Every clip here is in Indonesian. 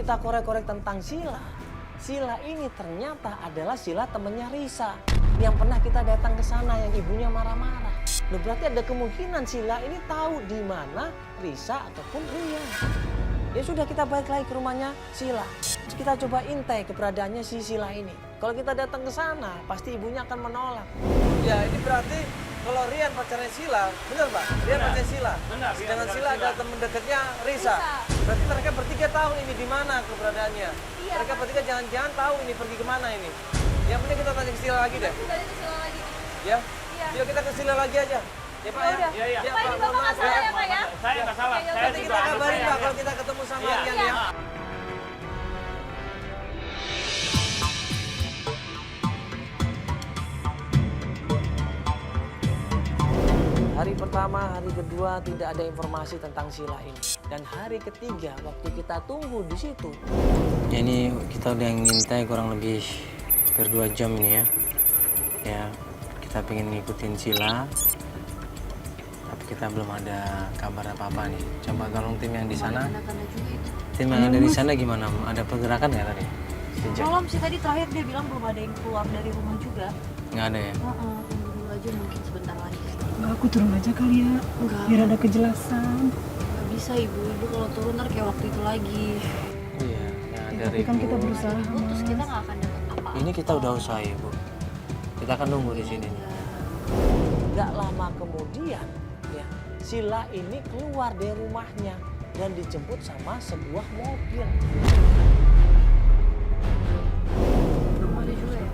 kita korek-korek tentang Sila, Sila ini ternyata adalah Sila temennya Risa yang pernah kita datang ke sana yang ibunya marah-marah. Loh, berarti ada kemungkinan Sila ini tahu di mana Risa ataupun Rian. Ya sudah, kita balik lagi ke rumahnya Sila. Kita coba intai keberadaannya si Sila ini. Kalau kita datang ke sana, pasti ibunya akan menolak. Ya, ini berarti kalau Rian pacarnya Sila, benar Pak? Rian pacarnya Sila. Benar. Sedangkan Sila ada teman dekatnya Risa. Berarti mereka bertiga tahu ini di mana keberadaannya. Iya, Mereka bertiga jangan-jangan tahu ini pergi kemana ini. Yang penting kita tanya ke Sila lagi deh. Balik ke Sila lagi. Ya? Iya. Yuk kita ke Sila lagi aja. Ya Pak ya? Udah. Iya, iya. Ya, Pak, ini mohon Bapak nggak maaf salah ya. ya Pak ya? Saya nggak salah. Oke, Saya Nanti juga kita anak kabarin saya. Pak kalau kita ketemu sama Iya. Rian Iya. ya. Hari pertama, hari kedua tidak ada informasi tentang Sila ini. Dan hari ketiga waktu kita tunggu di situ. Ya, ini kita udah ngintai kurang lebih hampir 2 jam ini ya. Ya, kita pengen ngikutin Sila. Tapi kita belum ada kabar apa-apa nih. Coba tolong tim yang di sana. Tanda-tanda juga itu. Tim yang ada di sana gimana? Ada pergerakan nggak tadi? Sejak? Belum sih, tadi terakhir dia bilang belum ada yang keluar dari rumah juga. Nggak ada ya? Tunggu dulu aja, mungkin sebentar lagi. Enggak, aku turun aja kali ya. Enggak. Biar ada kejelasan. Nggak bisa ibu kalau turun ntar kayak waktu itu lagi. Iya, yang ada Tapi kan kita berusaha. Ibu terus kita nggak akan dapat apa. Ini kita udah usaha ya, Bu. Kita akan nunggu di sini nih. Gak lama kemudian, ya, Sila ini keluar dari rumahnya dan dijemput sama sebuah mobil. Ada juga ya.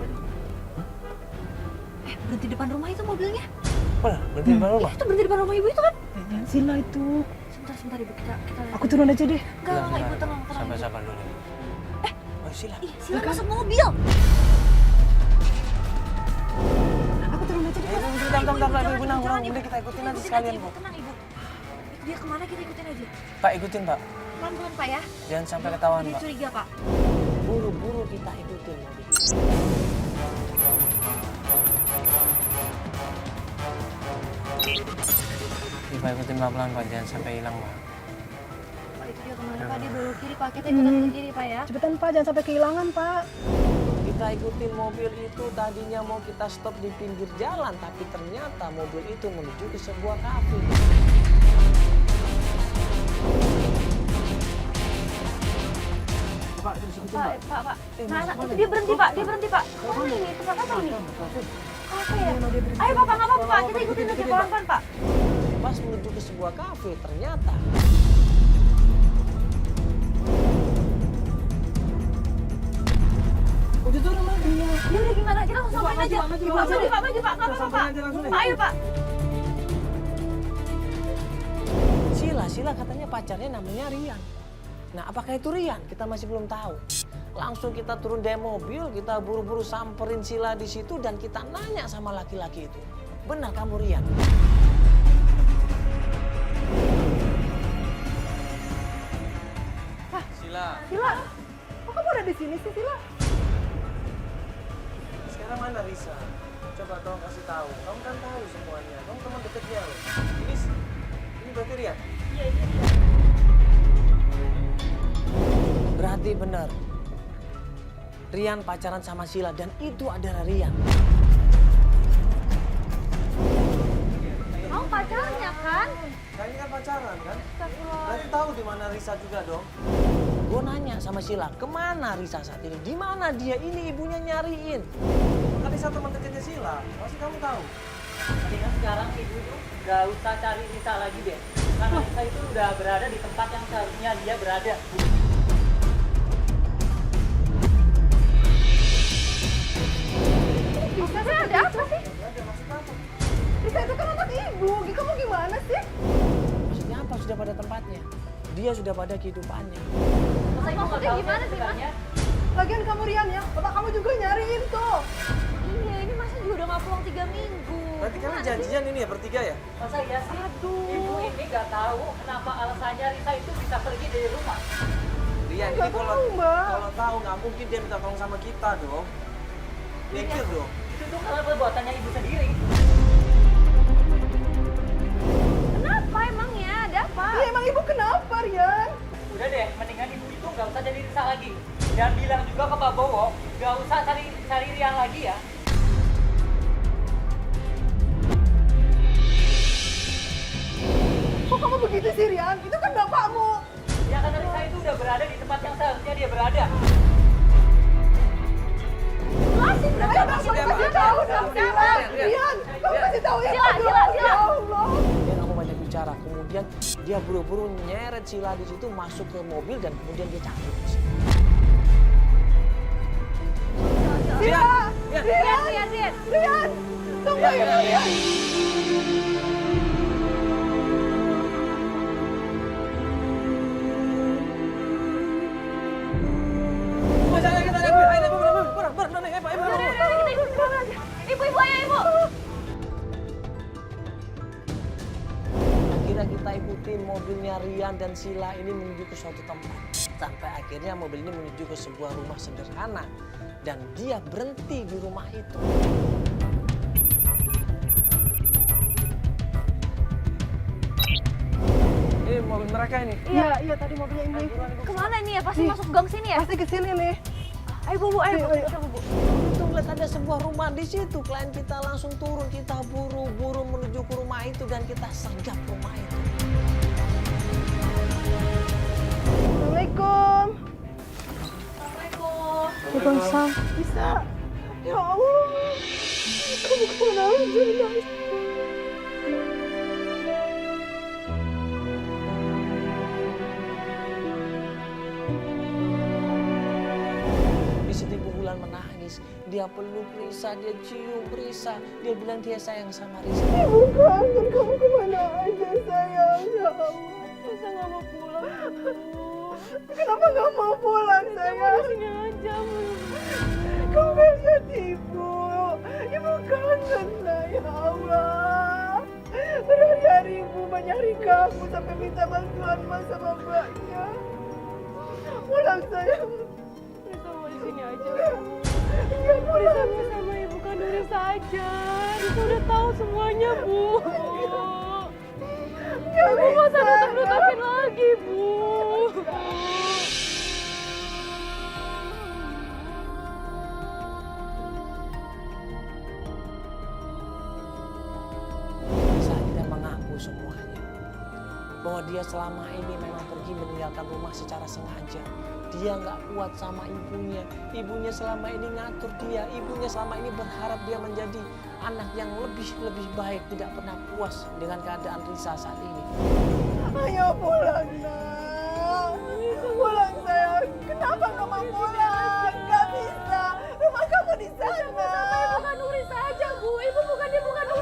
Berhenti depan rumah itu mobilnya. Apa? Berhenti di rumah? Itu berhenti depan rumah ibu itu kan? Ya, Sila itu. Sebentar ibu, kita lihat. Aku turun aja deh. Enggak, ibu tenang. Sampai sabar dulu. Oh, Sila. Ih, Sila masuk mobil. Aku turun aja deh. Bentar, Ibu, benang. Jangan, Udah kita ikutin aja Ikutin sekalian, Ibu. Bu. Tenang, Ibu. Dia kemana kita ikutin aja. Pak, ikutin, Pak. Pelan-pelan, Pak ya. Jangan sampai ketahuan, Dia Pak. curiga, Pak. Buru-buru kita ikutin mobil. Ini Pak, ikutin pelan-pelan Pak, jangan sampai hilang Pak. Pak, itu dia kemana, Pak? Dia belok kiri, Pak. Kita ikutan ke kiri, Pak ya. Cepetan Pak, jangan sampai kehilangan Pak. Kita ikutin mobil itu, tadinya mau kita stop di pinggir jalan, tapi ternyata mobil itu menuju ke sebuah kafe. Pak. Nah, itu dia berhenti, Pak. Dia berhenti, Pak. Mana ini? Tempat apa ini? Kafe ya? Ayo, Pak, nggak apa-apa, Pak. Kita ikutin aja pelan-pelan, Pak. Pas menuju ke sebuah kafe, ternyata Udah turun lagi ya. Ya udah gimana? Kita langsung sampein aja. Pak, maju, Pak. Nggak apa-apa, Pak. Pak, ayo, Pak. Sila katanya pacarnya namanya Rian. Nah, apakah itu Rian? Kita masih belum tahu. Langsung kita turun dari mobil, kita buru-buru samperin Sila di situ dan kita nanya sama laki-laki itu. Benar kamu Rian? Sila. Sila, kok kamu ada di sini sih Sila? Sekarang mana Risa? Coba tolong kasih tahu. Kamu kan tahu semuanya. Kamu teman dekatnya loh. Ini berarti Rian? Iya, iya. Berarti benar. Rian pacaran sama Sila dan itu adalah Rian. Kamu pacarnya kan? Kalian kan pacaran kan? Berarti tahu di mana Risa juga dong. Gue nanya sama Sila, kemana Risa saat ini? Di mana dia? Ini ibunya nyariin. Kan Risa teman dekatnya Sila. Pasti kamu tahu. Mendingan sekarang ibu tuh gak usah cari Risa lagi deh. Karena Risa itu udah berada di tempat yang seharusnya dia berada. Risa, ada apa sih? Risa itu kan anak ibu, kamu gimana sih? Maksudnya apa? Sudah pada tempatnya. Dia sudah pada kehidupannya. Masa ibu Maksudnya gak tahu gimana sih, sebenarnya? Lagian kamu Rian ya, bapak kamu juga nyariin kok. Iya, ini masa juga udah nggak pulang 3 minggu. Berarti kalian janjian ini ya bertiga ya? Masa iya sih? Ibu ini gak tahu kenapa alasannya Risa itu bisa pergi dari rumah. Rian ini Nggak tahu, Mbak. kalau tahu nggak mungkin dia minta tolong sama kita dong. Mikir dong. Itu tuh karena perbuatannya ibu sendiri. Kenapa emangnya? Ada apa? Iya emang ibu kenapa Rian? Udah deh, mendingan ibu itu gak nggak usah cari Risa lagi. Dan bilang juga ke Pak Bowo, nggak usah cari Rian lagi ya. Kok kamu begitu sih, Rian? Itu kan bapakmu. Ya kan Risa itu udah berada di tempat yang seharusnya dia berada. Jelasin dong. Ayo, kamu kasih tahu dong, Rian. Kamu kasih tahu ya. Sila. Ya Allah. Dan aku banyak bicara. Kemudian dia buru-buru nyeret Sila di situ, masuk ke mobil dan kemudian dia cabut. Sila. Rian. Rian. Tunggu ya, Rian. Ibu, ayo ibu. Akhirnya kita ikutin mobilnya Rian dan Sila ini menuju ke suatu tempat. Sampai akhirnya mobil ini menuju ke sebuah rumah sederhana. Dan dia berhenti di rumah itu. Ini mobil mereka ini. Iya, tadi mobilnya ini. Kemana ini ya? Pasti masuk gang sini ya? Pasti ke sini nih. Ayo Bu, ayo Bu. Itu lihat ada sebuah rumah di situ. Klien kita langsung turun. Kita buru-buru menuju ke rumah itu dan kita sergap rumah itu. Assalamualaikum. Assalamualaikum. Waalaikumsalam. Bisa. Ya Allah. Kamu kemana aja, guys? Di situ Ibu Wulan menangis. Dia peluk Risa, dia cium Risa. Dia bilang dia sayang sama Risa. Ibu kangen, kamu kemana aja, sayang? Ya Allah. Risa nggak mau pulang, Bu. Kenapa nggak mau pulang, sayang? Sini aja, Bu. Kamu kan lihat Ibu. Ibu kangen lah, ya Allah. Berhari-hari Ibu mencari kamu sampai minta bantuan Mas sama Mbaknya. Pulang, sayang. Risa mau di sini aja. Iya, pulang. Risa sama ibu kandung Risa aja. Risa udah tahu semuanya, Bu. Nggak Ibu nggak usah bisa. nutup-nutupin lagi, Bu. Risa akhirnya mengaku semuanya. Bahwa dia selama ini memang pergi meninggalkan rumah secara sengaja. Dia nggak kuat sama ibunya. Ibunya selama ini ngatur dia. Ibunya selama ini berharap dia menjadi anak yang lebih baik. Tidak pernah puas dengan keadaan Risa saat ini. Ayo pulang, nak. Pulang, sayang. Kenapa nggak mau pulang? Nggak bisa. Rumah kamu di sana. Ibu kandung Risa aja, Bu. Ibu bukan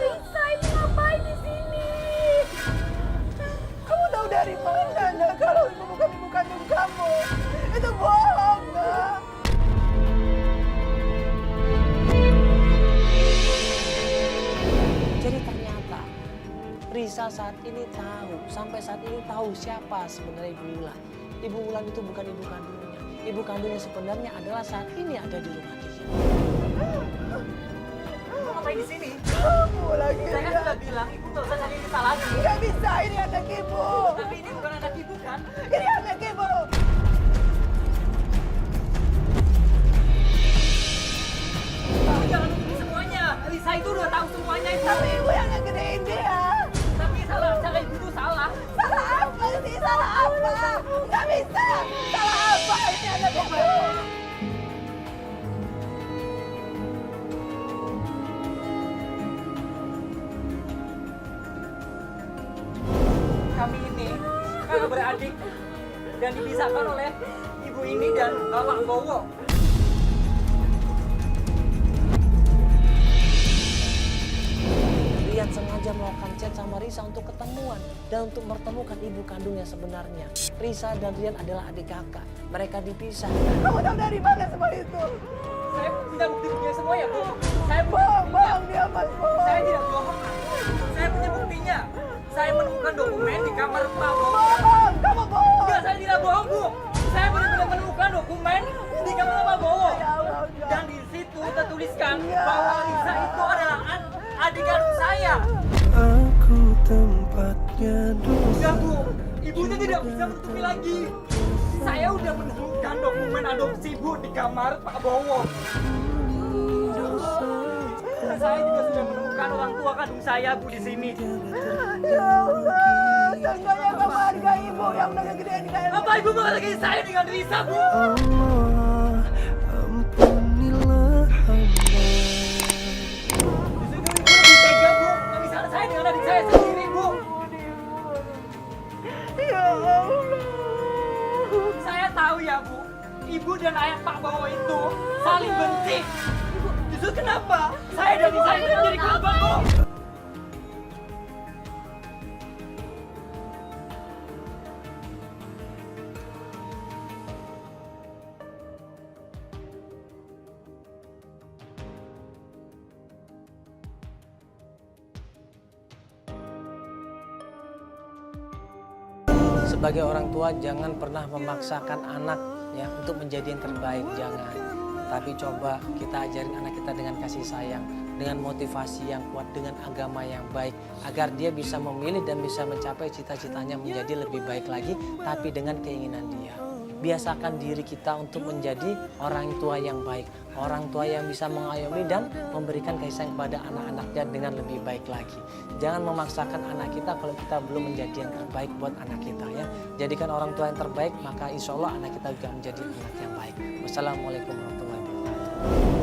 Risa. Ibu ngapain di sini? Kamu tahu dari mana, nak? Kalau ibu bukan ibu kandung kamu. Itu bohong, nak. Jadi ternyata Risa saat ini tahu, sampai saat ini tahu siapa sebenarnya Ibu Wulan. Ibu Wulan itu bukan ibu kandungnya. Ibu kandungnya sebenarnya adalah saat ini ada di rumah dia. Ibu ngapain di sini? Kamu lagi, Saya kan nak. sudah bilang ibu nggak usah cari Risa lagi. Nggak bisa, ini anak ibu. Tapi ini bukan anak ibu kan? Ini anak ibu. Ibu jangan nutupi semuanya. Risa itu udah tahu semuanya ibu. Tapi ibu yang ngegedein dia. Tapi salah cara ibu itu salah. Salah apa sih? Salah apa? Nggak bisa. Salah apa? Ini anak ibu. Kami ini kakak beradik dan dipisahkan oleh ibu ini dan bapak Bowo. Rian sengaja melakukan chat sama Risa untuk ketemuan dan untuk mempertemukan ibu kandungnya sebenarnya. Risa dan Rian adalah adik kakak. Mereka dipisah. Kamu tahu dari mana semua itu? Saya punya bukti-buktinya semua ya, Bu. Saya punya Bohong, buktinya. bohong dia, Mas. Bohong. Saya tidak bohong. Saya punya buktinya. Saya menemukan dokumen di kamar Pak Bowo. Bohong, kamu bohong. Enggak, saya tidak bohong, Bu. Saya benar-benar menemukan dokumen di kamar Pak Bowo. Ya Allah, enggak. Dan di situ tertuliskan Enggak. bahwa Risa itu adalah adik kandung saya. Aku tempatnya Enggak, Bu. Ibu itu tidak bisa menutupi lagi. Saya udah menemukan dokumen adopsi Bu di kamar Pak Bowo. Dan saya juga sudah menemukan orang tua kandung saya Bu di sini. Ya Allah, seenggaknya kamu hargai ibu yang udah gedein kayak Apa Ibu menghargai saya dengan Risa Bu? Justru Ibu lebih tega Bu, memisahkan saya dengan adik saya sendiri Bu. Ya Allah. Saya tahu ya Bu, Ibu dan ayah Pak Bowo itu saling benci. Justru kenapa saya dan Risa itu menjadi korban Bu? Sebagai orang tua jangan pernah memaksakan anak ya untuk menjadi yang terbaik, jangan. Tapi coba kita ajarin anak kita dengan kasih sayang, dengan motivasi yang kuat, dengan agama yang baik, agar dia bisa memilih dan bisa mencapai cita-citanya menjadi lebih baik lagi, tapi dengan keinginan dia. Biasakan diri kita untuk menjadi orang tua yang baik, orang tua yang bisa mengayomi dan memberikan kasih sayang kepada anak-anaknya dengan lebih baik lagi. Jangan memaksakan anak kita kalau kita belum menjadi yang terbaik buat anak kita ya. Jadikan orang tua yang terbaik, maka insya Allah anak kita juga menjadi anak yang baik. Wassalamualaikum warahmatullahi wabarakatuh.